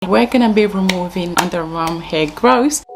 We're gonna be removing underarm hair growth.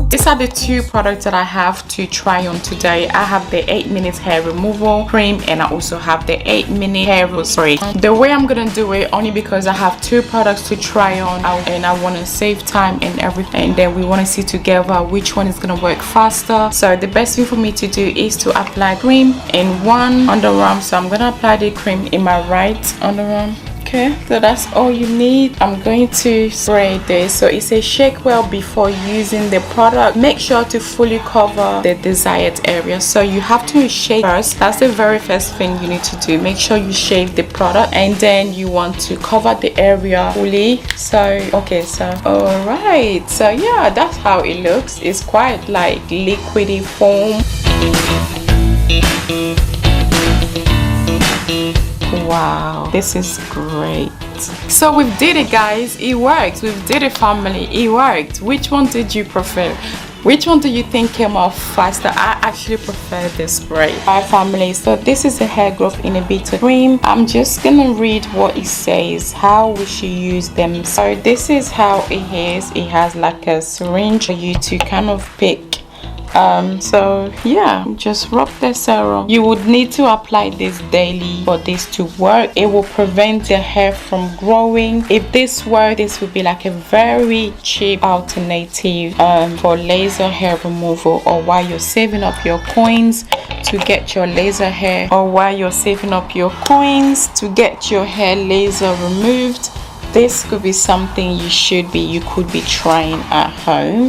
These are the two products that I have to try on today. I have the 8-minute hair removal cream, and I also have the 8-minute hair spray. The way I'm gonna do it, only because I have two products to try on and I want to save time and everything, and then we want to see together which one is gonna work faster. So the best thing for me to do is to apply cream in one underarm. So I'm gonna apply the cream in my right underarm. Okay, so that's all you need. I'm going to spray this. So it says shake well before using the product. Make sure to fully cover the desired area. So you have to shake first. That's the very first thing you need to do. Make sure you shake the product, and then you want to cover the area fully. So okay, so all right, so yeah, that's how it looks. It's quite like liquidy foam. Wow, this is great. So we did it, guys. It worked. We did it, family. It worked. Which one did you prefer? Which one do you think came off faster? I actually prefer the spray. Hi family, so this is a hair growth inhibitor cream. I'm just gonna read what it says, how we should use them. So this is how it is. It has like a syringe for you to kind of pick. So yeah, just rub the serum. You would need to apply this daily for this to work. It will prevent the hair from growing. If this were, this would be like a very cheap alternative for laser hair removal, or while you're saving up your coins to get your laser hair, or while you're saving up your coins to get your hair laser removed. This could be something you could be trying at home.